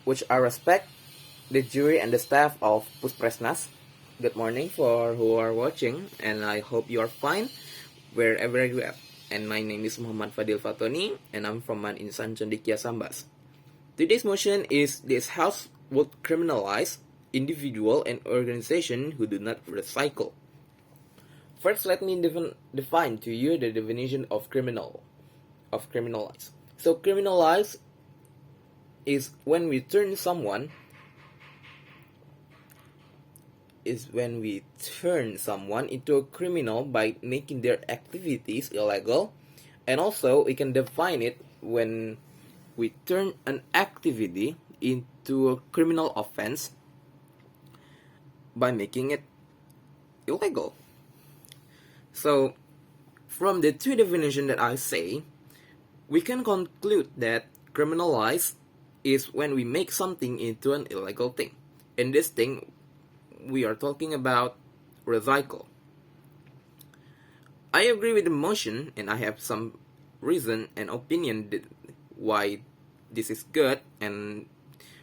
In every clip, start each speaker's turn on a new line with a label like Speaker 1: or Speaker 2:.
Speaker 1: which I respect the jury and the staff of Puspresnas. Good morning for who are watching, and I hope you are fine wherever you are. And my name is Muhammad Fadhil Fathoni, and I'm from an Insan Cendekia Sambas. Today's motion is this House would criminalize individual and organization who do not recycle. First, let me define to you the definition of criminalize. So criminalize is when we turn someone into a criminal by making their activities illegal, and also we can define it when we turn an activity into a criminal offense by making it illegal. So from the two definitions that I say, we can conclude that criminalize is when we make something into an illegal thing. In this thing, we are talking about recycle. I agree with the motion, and I have some reason and opinion why this is good, and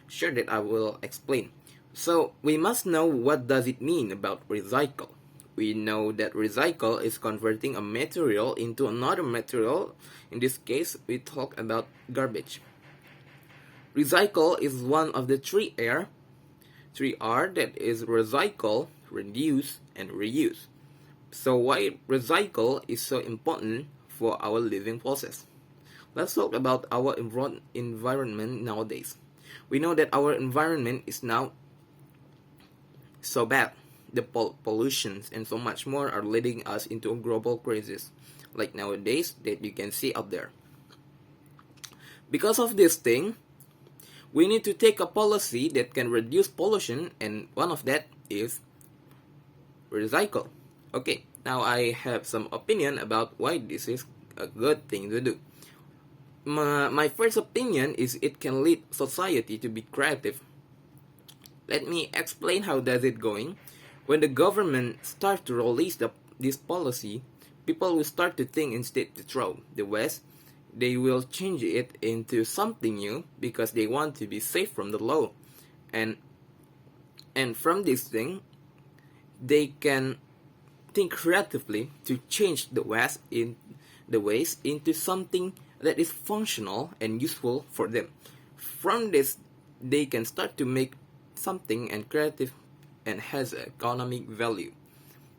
Speaker 1: sure that I will explain. So we must know what does it mean about recycle. We know that recycle is converting a material into another material. In this case, we talk about garbage. Recycle is one of the three R that is recycle, reduce, and reuse. So why recycle is so important for our living process? Let's talk about our environment nowadays. We know that our environment is now so bad. The pollutions and so much more are leading us into a global crisis, like nowadays that you can see out there. Because of this thing, we need to take a policy that can reduce pollution, and one of that is recycle. Okay, now I have some opinion about why this is a good thing to do. My first opinion is it can lead society to be creative. Let me explain how does it going. When the government starts to release this policy, people will start to think instead to throw the waste. They will change it into something new because they want to be safe from the law. And from this thing, they can think creatively to change the waste into something that is functional and useful for them. From this, they can start to make something and creative and has economic value.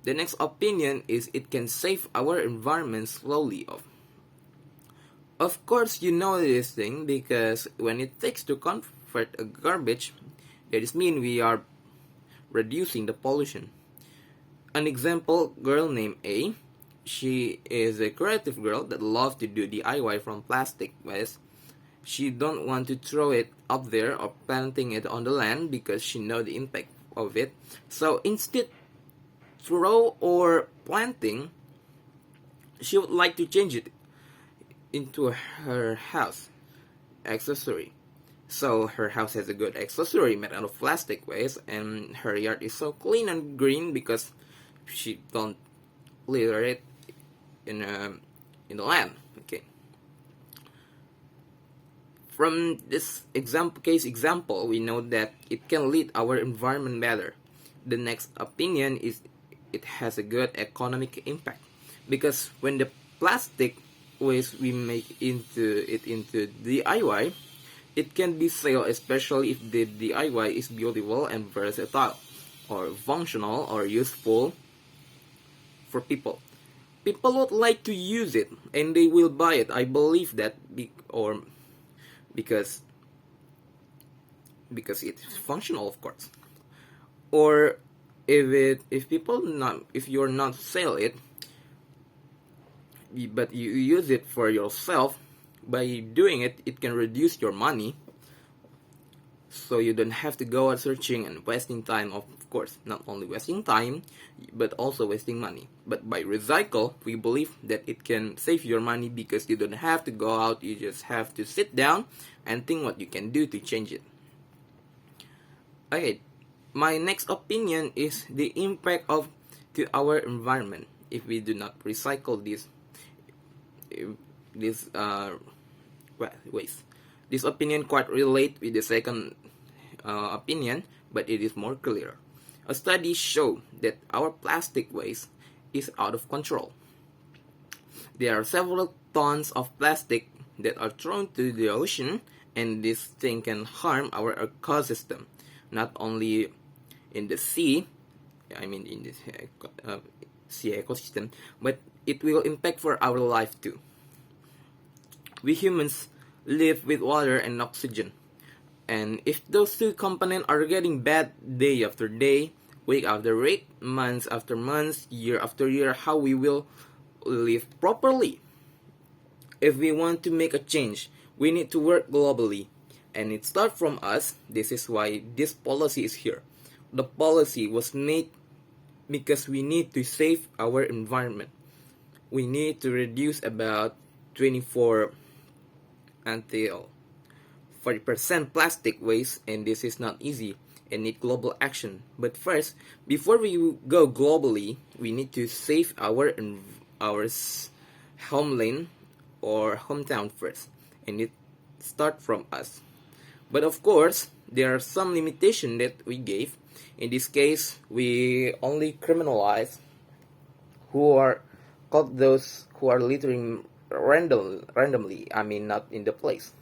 Speaker 1: The next opinion is it can save our environment slowly off. Of course, you know this thing because when it takes to convert a garbage, that is mean we are reducing the pollution. An example, girl named A, she is a creative girl that loves to do DIY from plastic waste. She don't want to throw it up there or planting it on the land because she know the impact of it. So instead throw or planting, she would like to change it into her house accessory. So her house has a good accessory made out of plastic waste, and her yard is so clean and green because she don't litter it in the land. Okay. From this example, we know that it can lead our environment better. The next opinion is it has a good economic impact because when the plastic waste we make into DIY, it can be sold, especially if the DIY is beautiful and versatile, or functional or useful for people. People would like to use it and they will buy it. I believe that because it's functional, of course. Or if you're not sell it, but you use it for yourself, by doing it, it can reduce your money. So you don't have to go out searching and wasting time, of course. Not only wasting time, but also wasting money. But by recycle, we believe that it can save your money because you don't have to go out. You just have to sit down and think what you can do to change it. Okay, my next opinion is the impact to our environment if we do not recycle this waste. This opinion quite relate with the second opinion, but it is more clear. A study showed that our plastic waste is out of control. There are several tons of plastic that are thrown to the ocean, and this thing can harm our ecosystem, not only in the sea, I mean in the sea ecosystem, but it will impact for our life too. We humans live with water and oxygen, and if those two components are getting bad day after day, week after week, months after months, year after year, how we will live properly? If we want to make a change, we need to work globally, and it starts from us. This is why this policy is here. The policy was made because we need to save our environment. We need to reduce about 24 until 40% plastic waste, and this is not easy and need global action. But first, before we go globally, we need to save our homeland or hometown first, and it start from us. But of course, there are some limitation that we gave. In this case, we only criminalize who are caught those who are littering randomly. I mean, not in the place.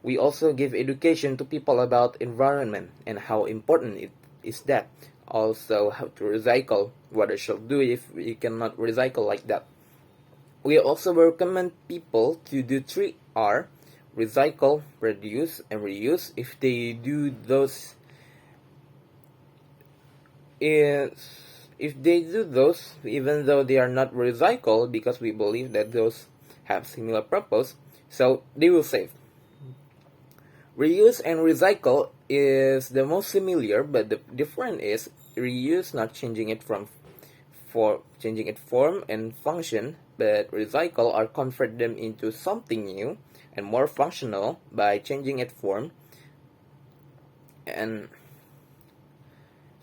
Speaker 1: We also give education to people about environment and how important it is that. Also, how to recycle, what I shall do if we cannot recycle like that. We also recommend people to do 3R: recycle, reduce, and reuse. If they do those, even though they are not recycled, because we believe that those have similar purpose, so they will save. Reuse and recycle is the most similar, but the difference is reuse not changing it changing its form and function, but recycle are convert them into something new and more functional by changing its form and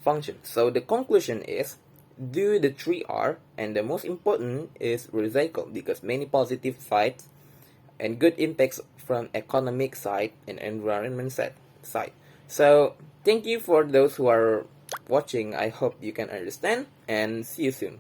Speaker 1: function. So the conclusion is do the 3R, and the most important is recycle, because many positive sides and good impacts from economic side and environment side. So thank you for those who are watching. I hope you can understand, and see you soon.